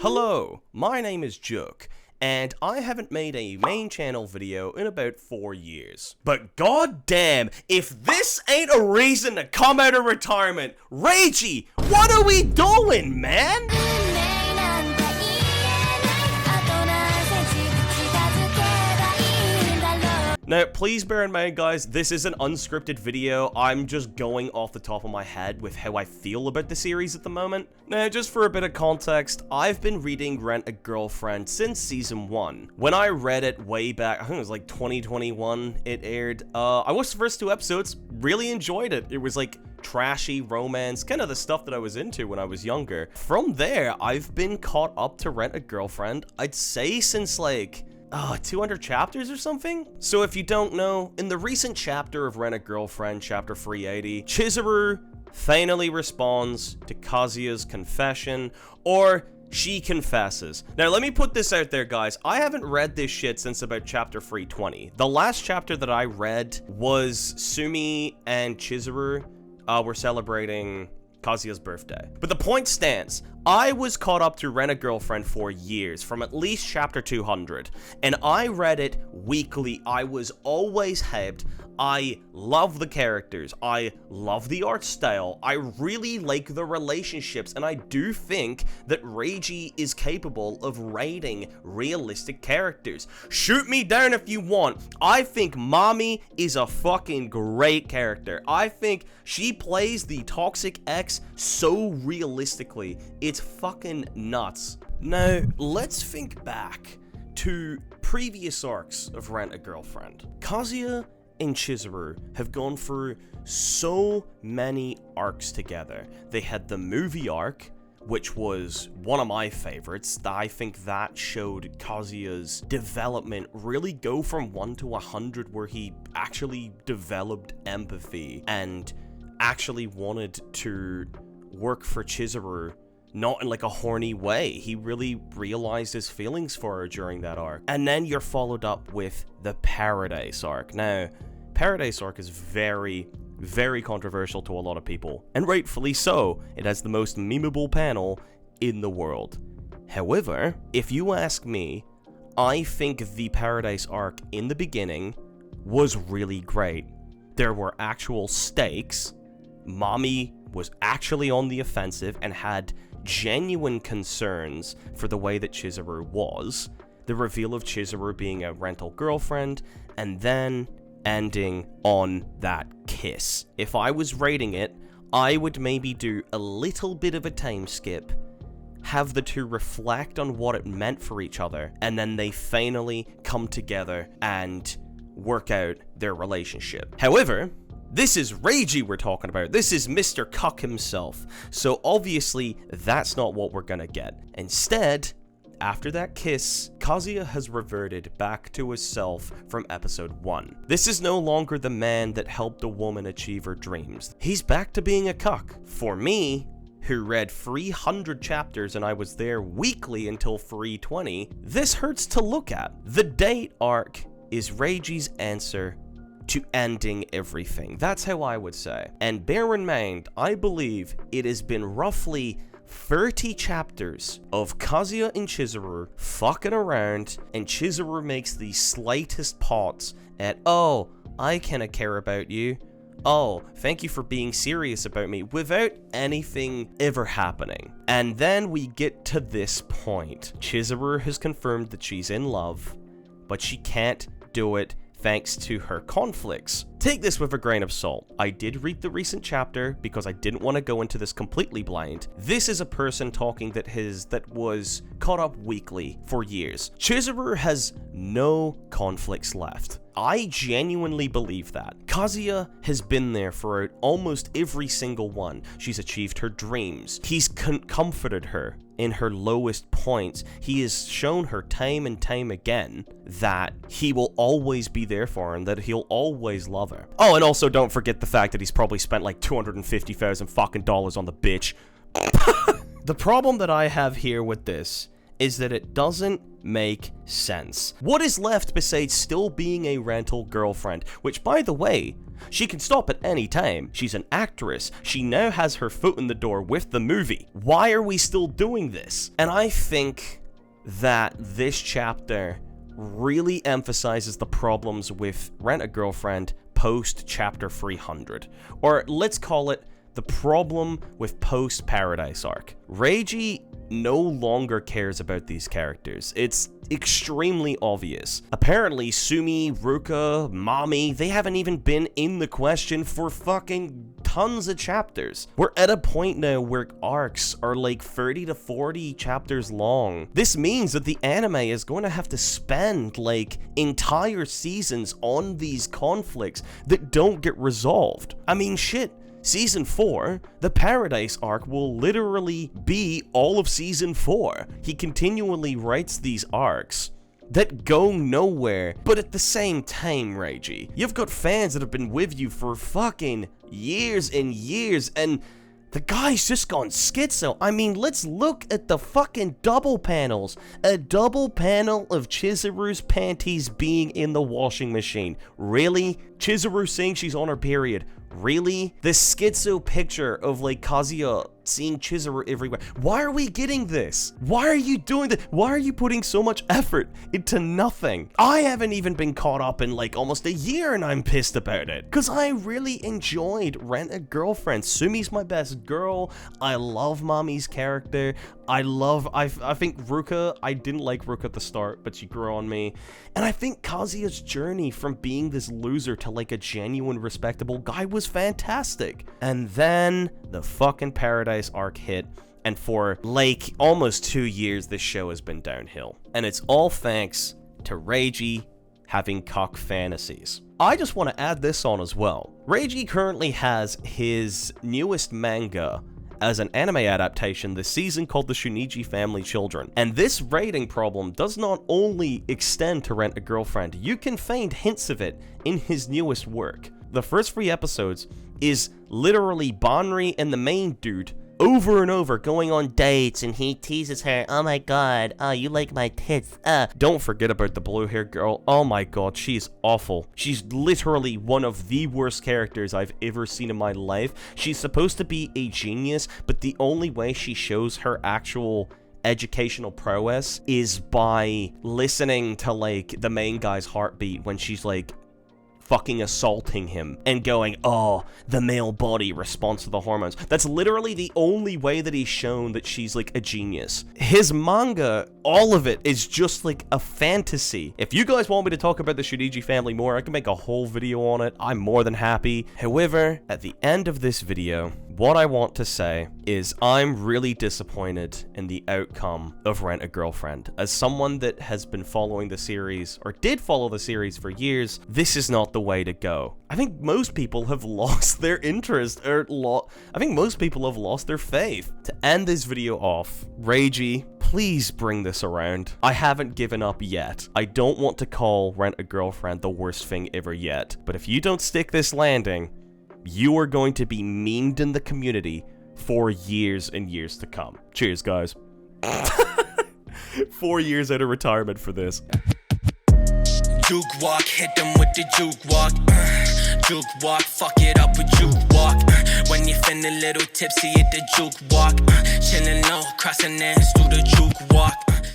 Hello, my name is Jook, and I haven't made a main channel video in about 4 years. But goddamn, if this ain't a reason to come out of retirement, Reiji, what are we doing, man? Now, please bear in mind, guys, this is an unscripted video. I'm just going off the top of my head with how I feel about the series at the moment. Now, just for a bit of context, I've been reading Rent a Girlfriend since season 1. When I read it way back, I think it was like 2021 it aired, I watched the first 2 episodes, really enjoyed it. It was like trashy romance, kind of the stuff that I was into when I was younger. From there, I've been caught up to Rent a Girlfriend, I'd say since like 200 chapters or something? So if you don't know, in the recent chapter of Rent a Girlfriend, chapter 380, Chizuru finally responds to Kazuya's confession, or she confesses. Now let me put this out there, guys, I haven't read this shit since about chapter 320. The last chapter that I read was Sumi and Chizuru were celebrating Kazuya's birthday. But the point stands, I was caught up to Rent a Girlfriend for years, from at least chapter 200, and I read it weekly. I was always hyped. I love the characters, I love the art style, I really like the relationships, and I do think that Reiji is capable of writing realistic characters. Shoot me down if you want. I think Mami is a fucking great character. I think she plays the toxic ex so realistically. It's fucking nuts. Now, let's think back to previous arcs of Rent a Girlfriend. Kazuya and Chizuru have gone through so many arcs together. They had the movie arc, which was one of my favorites. I think that showed Kazuya's development really go from 1 to 100, where he actually developed empathy and actually wanted to work for Chizuru, not in like a horny way. He really realized his feelings for her during that arc. And then you're followed up with the Paradise arc. Now, Paradise arc is very, very controversial to a lot of people, and rightfully so. It has the most memeable panel in the world. However, if you ask me, I think the Paradise arc in the beginning was really great. There were actual stakes. Mami was actually on the offensive and had genuine concerns for the way that Chizuru was. The reveal of Chizuru being a rental girlfriend, and then ending on that kiss. If I was rating it, I would maybe do a little bit of a time skip, have the two reflect on what it meant for each other, and then they finally come together and work out their relationship. However, this is Reiji we're talking about. This is Mr. Cuck himself. So obviously, that's not what we're gonna get. Instead, after that kiss, Kazuya has reverted back to his self from episode 1. This is no longer the man that helped a woman achieve her dreams. He's back to being a cuck. For me, who read 300 chapters and I was there weekly until 320, this hurts to look at. The date arc is Reiji's answer to ending everything. That's how I would say. And bear in mind, I believe it has been roughly 30 chapters of Kazuya and Chizuru fucking around, and Chizuru makes the slightest pots at, oh, I kinda care about you. Oh, thank you for being serious about me, without anything ever happening. And then we get to this point. Chizuru has confirmed that she's in love, but she can't do it thanks to her conflicts. Take this with a grain of salt. I did read the recent chapter because I didn't want to go into this completely blind. This is a person talking that was caught up weekly for years. Chizuru has no conflicts left. I genuinely believe that. Kazuya has been there for almost every single one. She's achieved her dreams. He's comforted her in her lowest points. He has shown her time and time again that he will always be there for her and that he'll always love her. Oh, and also don't forget the fact that he's probably spent like $250,000 fucking dollars on the bitch. The problem that I have here with this is that it doesn't make sense. What is left besides still being a rental girlfriend? Which, by the way, She can stop at any time. She's an actress. She now has her foot in the door with the movie. Why are we still doing this? And I think that this chapter really emphasizes the problems with Rent-A-Girlfriend post chapter 300. Or let's call it the problem with post Paradise arc. Reiji no longer cares about these characters. It's extremely obvious. Apparently, Sumi, Ruka, Mami, they haven't even been in the question for fucking tons of chapters. We're at a point now where arcs are like 30 to 40 chapters long. This means that the anime is going to have to spend like entire seasons on these conflicts that don't get resolved. I mean, shit. Season 4, the Paradise arc will literally be all of Season 4. He continually writes these arcs that go nowhere, but at the same time, Reiji, you've got fans that have been with you for fucking years and years, and the guy's just gone schizo. I mean, let's look at the fucking double panels. A double panel of Chizuru's panties being in the washing machine. Really? Chizuru saying she's on her period. Really? This schizo picture of like Kazuya seeing Chizuru everywhere. Why are we getting this? Why are you doing this? Why are you putting so much effort into nothing? I haven't even been caught up in like almost a year and I'm pissed about it. Cause I really enjoyed Rent-A-Girlfriend. Sumi's my best girl. I love Mami's character. I think Ruka, I didn't like Ruka at the start, but she grew on me. And I think Kazuya's journey from being this loser to like a genuine respectable guy was fantastic. And then the fucking Paradise arc hit, and for like almost 2 years this show has been downhill. And it's all thanks to Reiji having cock fantasies. I just want to add this on as well. Reiji currently has his newest manga as an anime adaptation this season called The Shuniji Family Children. And this writing problem does not only extend to Rent-A-Girlfriend, you can find hints of it in his newest work. The first 3 episodes is literally Banri and the main dude over and over going on dates, and he teases her, oh my god, oh, you like my tits, Don't forget about the blue hair girl. Oh my god, she's awful. She's literally one of the worst characters I've ever seen in my life. She's supposed to be a genius, but the only way she shows her actual educational prowess is by listening to like the main guy's heartbeat when she's like fucking assaulting him and going, oh, the male body responds to the hormones. That's literally the only way that he's shown that she's like a genius. His manga, all of it is just like a fantasy. If you guys want me to talk about the Shuniji family more, I can make a whole video on it. I'm more than happy. However, at the end of this video, what I want to say is I'm really disappointed in the outcome of Rent-A-Girlfriend. As someone that has been following the series, or did follow the series for years, this is not the way to go. I think most people have lost their interest, or I think most people have lost their faith. To end this video off, Reiji, please bring this around. I haven't given up yet. I don't want to call Rent-A-Girlfriend the worst thing ever yet, but if you don't stick this landing, you are going to be memed in the community for years and years to come. Cheers, guys. 4 years out of retirement for this. Jook walk, hit them with the juke walk. Jook walk, fuck it up with juke walk. When you feeling a little tipsy, hit the juke walk. Chillin' low, crossing hands, do the juke walk.